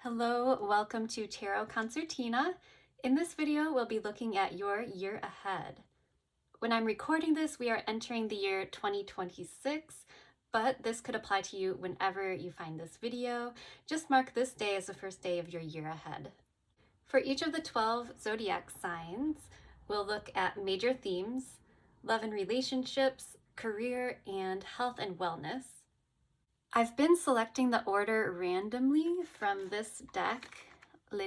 Hello, welcome to Tarot Concertina. In this video, we'll be looking at your year ahead. When I'm recording this, we are entering the year 2026, but this could apply to you whenever you find this video. Just mark this day as the first day of your year ahead. For each of the 12 zodiac signs, we'll look at major themes, love and relationships, career, and health and wellness. I've been selecting the order randomly from this deck,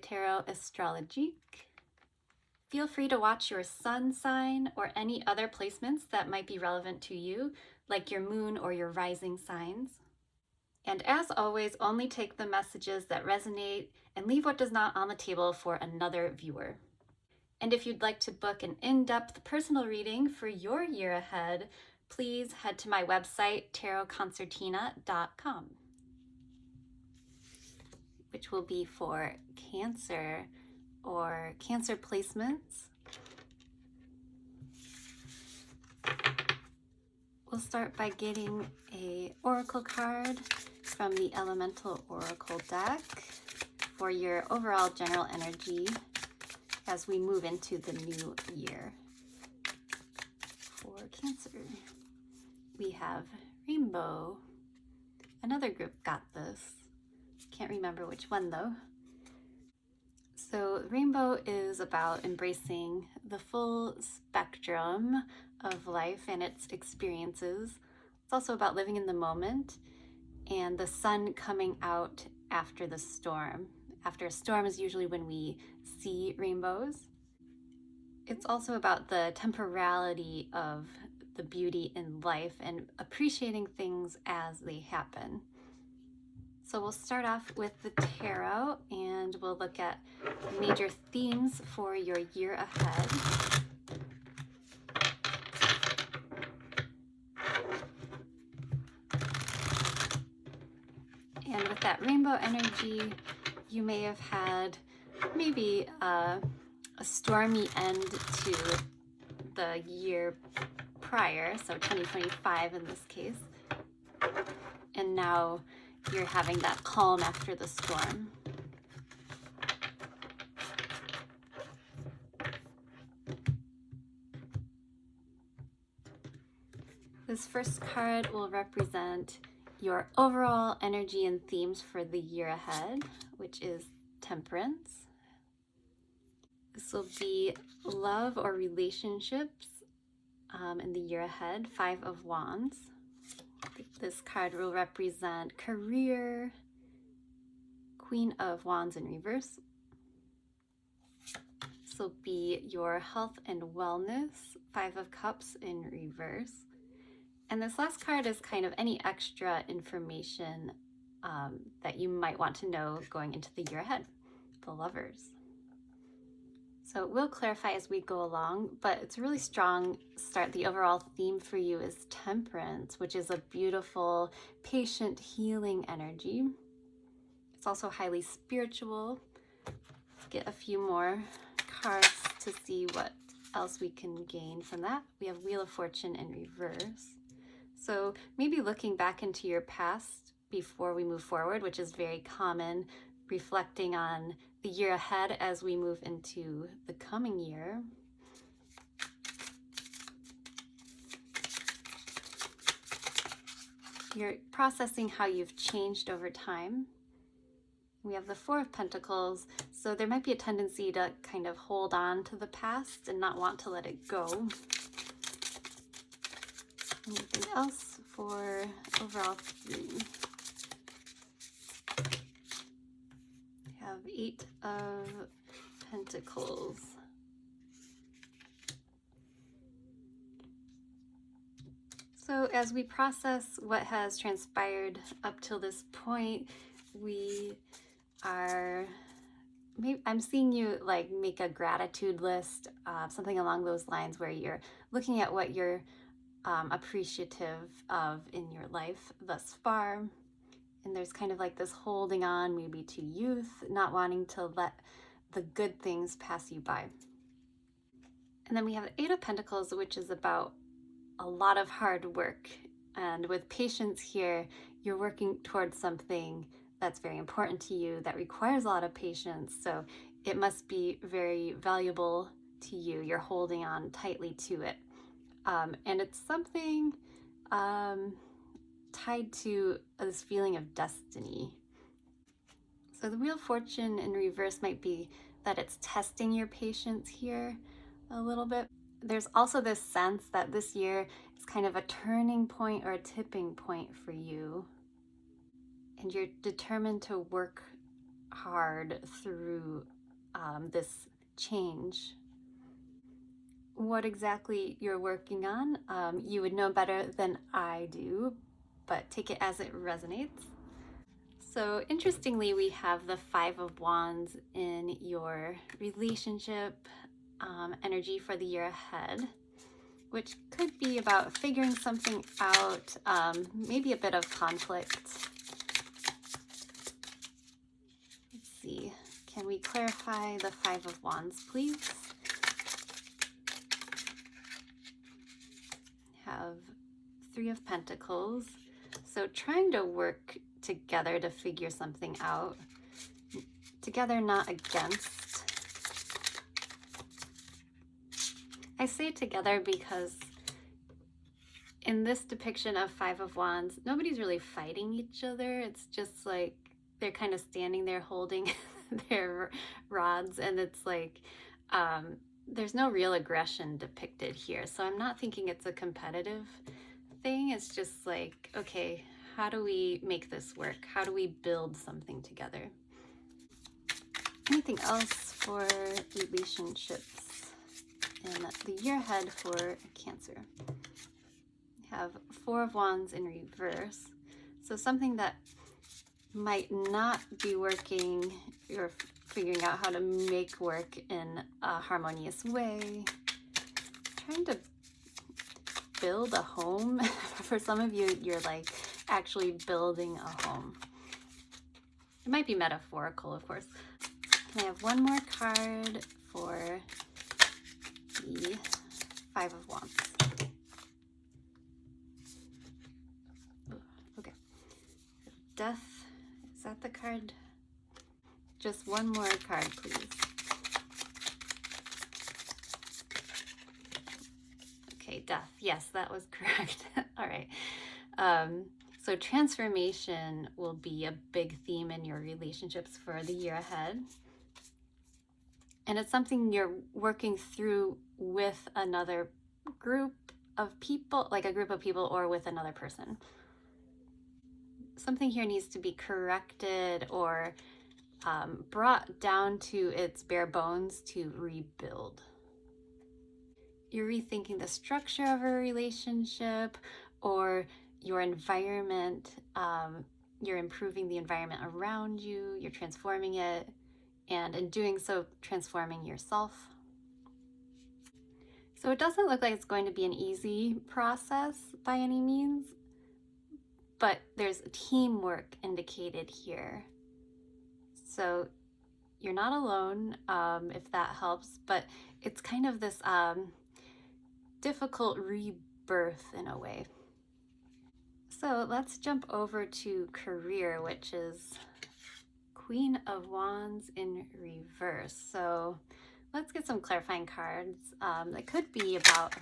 Tarot Astrologique. Feel free to watch your sun sign or any other placements that might be relevant to you, like your moon or your rising signs. And as always, only take the messages that resonate and leave what does not on the table for another viewer. And if you'd like to book an in-depth personal reading for your year ahead, please head to my website, tarotconcertina.com, which will be for Cancer or Cancer placements. We'll start by getting an oracle card from the Elemental Oracle deck for your overall general energy as we move into the new year. For Cancer, we have Rainbow. Another group got this. Can't remember which one though. So Rainbow is about embracing the full spectrum of life and its experiences. It's also about living in the moment and the sun coming out after the storm. After a storm is usually when we see rainbows. It's also about the temporality of the beauty in life and appreciating things as they happen. So we'll start off with the tarot and we'll look at major themes for your year ahead. And with that rainbow energy, you may have had maybe a stormy end to the year prior, so 2025 in this case, and now you're having that calm after the storm. This first card will represent your overall energy and themes for the year ahead, which is Temperance. This will be love or relationships in the year ahead, Five of Wands. This card will represent career, Queen of Wands in reverse. This will be your health and wellness, Five of Cups in reverse. And this last card is kind of any extra information that you might want to know going into the year ahead, the Lovers. So we'll clarify as we go along, but it's a really strong start. The overall theme for you is Temperance, which is a beautiful, patient, healing energy. It's also highly spiritual. Let's get a few more cards to see what else we can gain from that. We have Wheel of Fortune in reverse. So maybe looking back into your past before we move forward, which is very common, reflecting on the year ahead as we move into the coming year. You're processing how you've changed over time. We have the Four of Pentacles, so there might be a tendency to kind of hold on to the past and not want to let it go. Anything else for overall theme? We have Eight of Pentacles. So as we process what has transpired up till this point, I'm seeing you like make a gratitude list, something along those lines where you're looking at what you're appreciative of in your life thus far. And there's kind of like this holding on maybe to youth, not wanting to let the good things pass you by. And then we have the Eight of Pentacles, which is about a lot of hard work. And with patience here, you're working towards something that's very important to you, that requires a lot of patience. So it must be very valuable to you. You're holding on tightly to it. And it's something tied to this feeling of destiny. So the Wheel of Fortune in reverse might be that it's testing your patience here a little bit. There's also this sense that this year is kind of a turning point or a tipping point for you. And you're determined to work hard through this change. What exactly you're working on, you would know better than I do, but take it as it resonates. So interestingly, we have the Five of Wands in your relationship energy for the year ahead, which could be about figuring something out, maybe a bit of conflict. Let's see, can we clarify the Five of Wands, please? Have Three of Pentacles. So trying to work together to figure something out. Together, not against. I say together because in this depiction of Five of Wands, nobody's really fighting each other. It's just like they're kind of standing there holding their rods, and it's like there's no real aggression depicted here. So I'm not thinking it's a competitive thing. It's just like, okay, how do we make this work? How do we build something together? Anything else for relationships in the year ahead for Cancer? We have Four of Wands in reverse. So something that might not be working, you're figuring out how to make work in a harmonious way. Trying to build a home. For some of you, you're like actually building a home. It might be metaphorical, of course. Can I have one more card for the Five of Wands? Okay. Death. Is that the card? Just one more card, please. Okay, Death. Yes, that was correct. All right. So transformation will be a big theme in your relationships for the year ahead. And it's something you're working through with another group of people, like a group of people, or with another person. Something here needs to be corrected or brought down to its bare bones to rebuild. You're rethinking the structure of a relationship or your environment. You're improving the environment around you, you're transforming it, and in doing so, transforming yourself. So it doesn't look like it's going to be an easy process by any means, but there's teamwork indicated here. So you're not alone, if that helps, but it's kind of this difficult rebirth in a way. So let's jump over to career, which is Queen of Wands in reverse. So let's get some clarifying cards. It could be about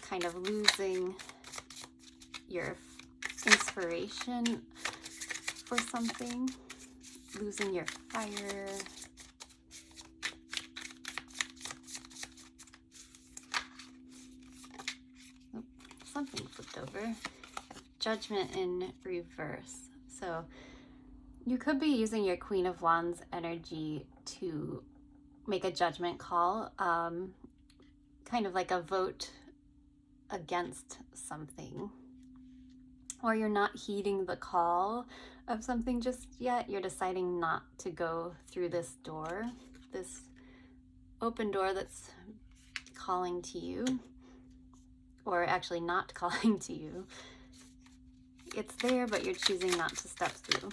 kind of losing your inspiration for something, losing your fire. Oh, something flipped over. Judgment in reverse. So you could be using your Queen of Wands energy to make a judgment call, kind of like a vote against something. Or you're not heeding the call of something just yet. You're deciding not to go through this door, this open door that's calling to you, or actually not calling to you. It's there, but you're choosing not to step through.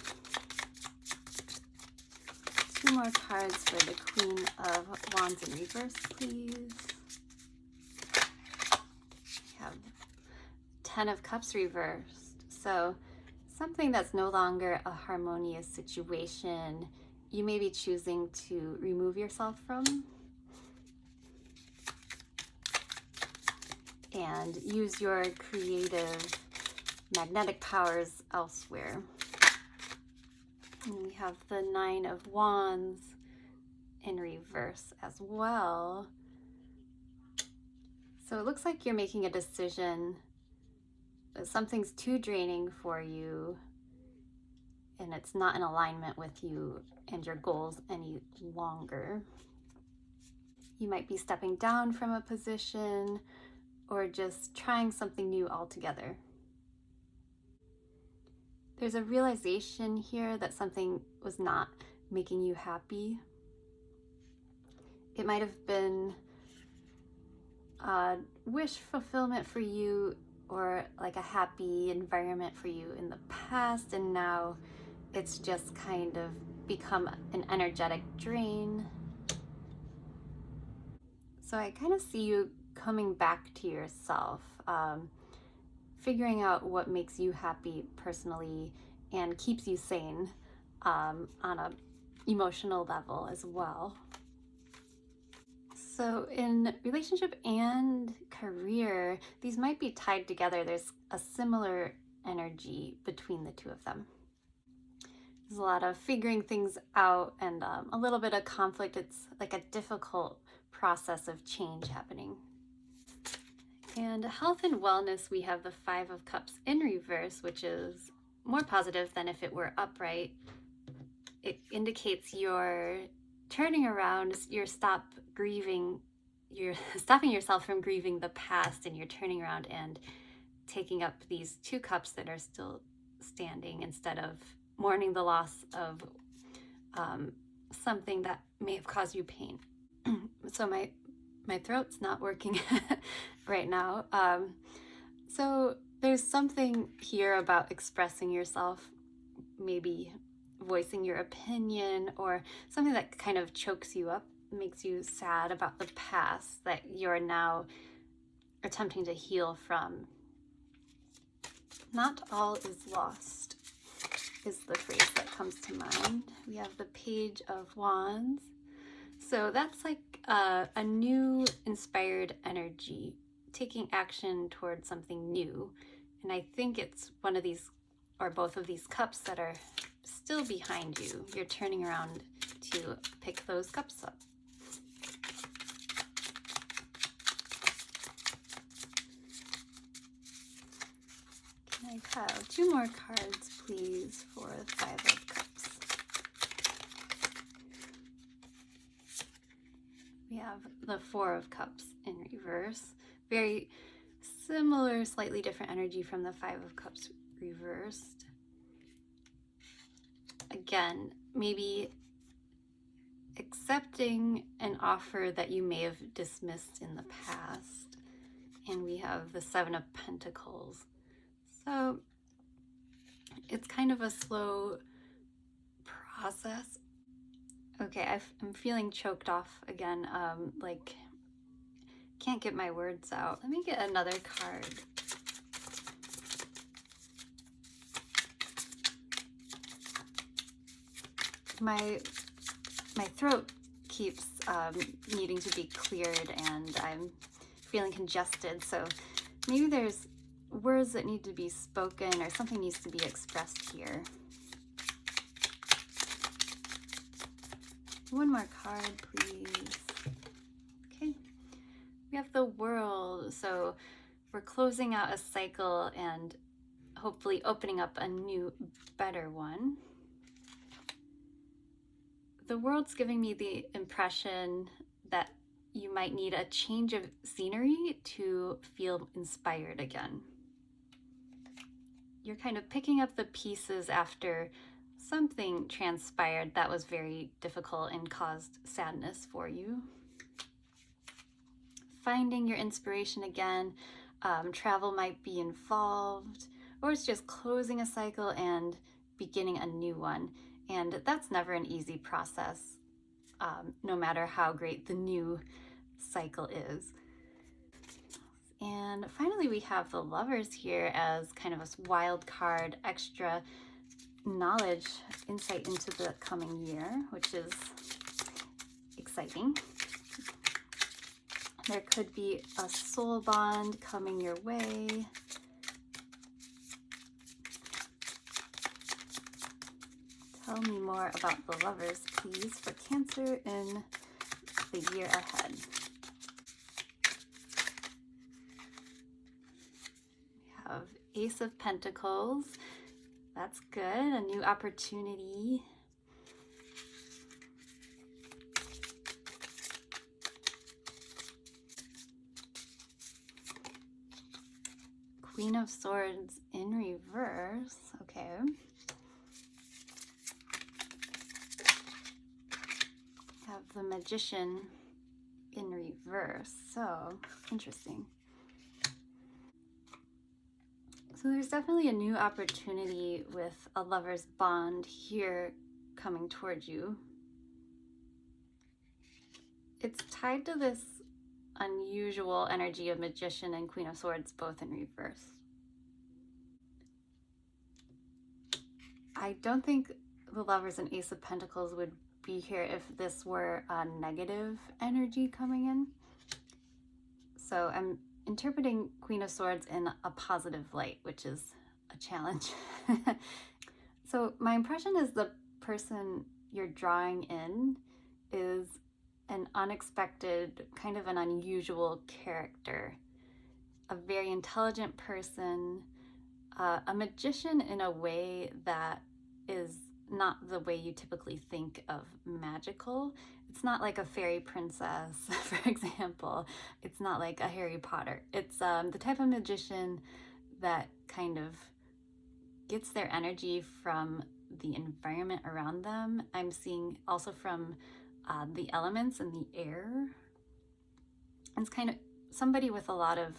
Two more cards for the Queen of Wands in reverse, please. We have Ten of Cups reversed. So something that's no longer a harmonious situation, you may be choosing to remove yourself from and use your creative magnetic powers elsewhere. And we have the Nine of Wands in reverse as well. So it looks like you're making a decision that something's too draining for you and it's not in alignment with you and your goals any longer. You might be stepping down from a position or just trying something new altogether. There's a realization here that something was not making you happy. It might have been wish fulfillment for you or like a happy environment for you in the past, and now it's just kind of become an energetic drain. So I kind of see you coming back to yourself, figuring out what makes you happy personally and keeps you sane on a emotional level as well. So in relationship and career, these might be tied together. There's a similar energy between the two of them. There's a lot of figuring things out and a little bit of conflict. It's like a difficult process of change happening. And health and wellness, we have the Five of Cups in reverse, which is more positive than if it were upright. It indicates you're turning around, you're stopping yourself from grieving the past, and you're turning around and taking up these two cups that are still standing instead of mourning the loss of something that may have caused you pain. So my throat's not working right now. So there's something here about expressing yourself, maybe voicing your opinion, or something that kind of chokes you up, makes you sad about the past that you're now attempting to heal from. Not all is lost is the phrase that comes to mind. We have the Page of Wands. So that's like a new inspired energy, taking action towards something new. And I think it's one of these or both of these cups that are still behind you. You're turning around to pick those cups up. Can I have two more cards, please, for the Five of Cups? We have the Four of Cups in reverse. Very similar, slightly different energy from the Five of Cups reversed. Again, maybe accepting an offer that you may have dismissed in the past. And we have the Seven of Pentacles. So it's kind of a slow process. Okay, I'm feeling choked off again, like can't get my words out. Let me get another card. My throat keeps needing to be cleared and I'm feeling congested, so maybe there's words that need to be spoken or something needs to be expressed here. One more card, please. Okay, we have the World. So we're closing out a cycle and hopefully opening up a new, better one. The World's giving me the impression that you might need a change of scenery to feel inspired again. You're kind of picking up the pieces after something transpired that was very difficult and caused sadness for you. Finding your inspiration again, travel might be involved, or it's just closing a cycle and beginning a new one. And that's never an easy process, no matter how great the new cycle is. And finally, we have the Lovers here as kind of a wild card, extra knowledge, insight into the coming year, which is exciting. There could be a soul bond coming your way. Tell me more about the Lovers, please, for Cancer in the year ahead. We have Ace of Pentacles. That's good. A new opportunity. Queen of Swords in reverse. Okay. Have the Magician in reverse. So interesting. So there's definitely a new opportunity with a lover's bond here coming towards you. It's tied to this unusual energy of Magician and Queen of Swords both in reverse. I don't think the Lovers and Ace of Pentacles would be here if this were a negative energy coming in. So I'm interpreting Queen of Swords in a positive light, which is a challenge. So my impression is the person you're drawing in is an unexpected, kind of an unusual character, a very intelligent person, a magician in a way that is not the way you typically think of magical. It's not like a fairy princess, for example. It's not like a Harry Potter. It's the type of magician that kind of gets their energy from the environment around them. I'm seeing also from the elements and the air. It's kind of somebody with a lot of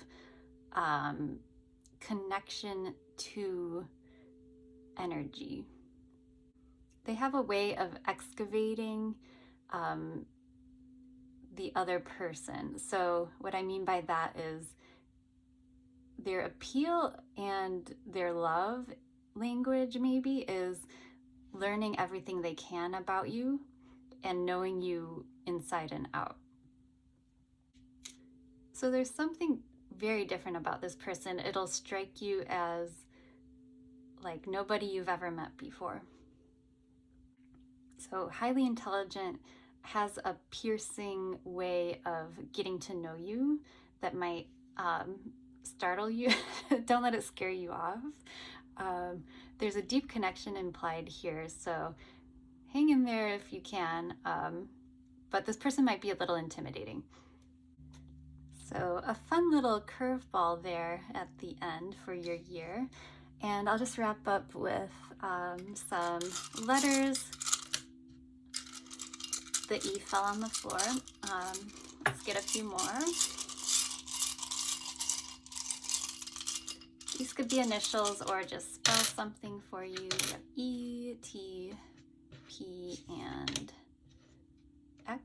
connection to energy. They have a way of excavating the other person. So what I mean by that is their appeal and their love language maybe is learning everything they can about you and knowing you inside and out. So there's something very different about this person. It'll strike you as like nobody you've ever met before. So highly intelligent, has a piercing way of getting to know you that might startle you. Don't let it scare you off. There's a deep connection implied here, so hang in there if you can, but this person might be a little intimidating. So a fun little curveball there at the end for your year. And I'll just wrap up with some letters. The E fell on the floor. Let's get a few more. These could be initials or just spell something for you. We have E, T, P, and X.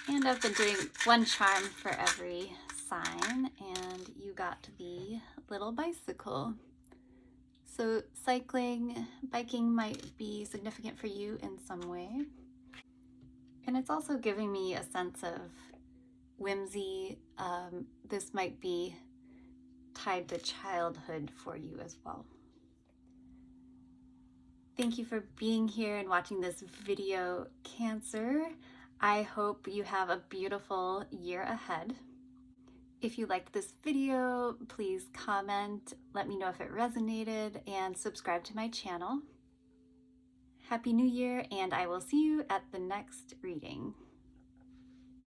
And I've been doing one charm for every sign, and you got the little bicycle. So cycling, biking might be significant for you in some way. And it's also giving me a sense of whimsy. This might be tied to childhood for you as well. Thank you for being here and watching this video, Cancer. I hope you have a beautiful year ahead. If you liked this video, please comment, let me know if it resonated, and subscribe to my channel. Happy New Year, and I will see you at the next reading.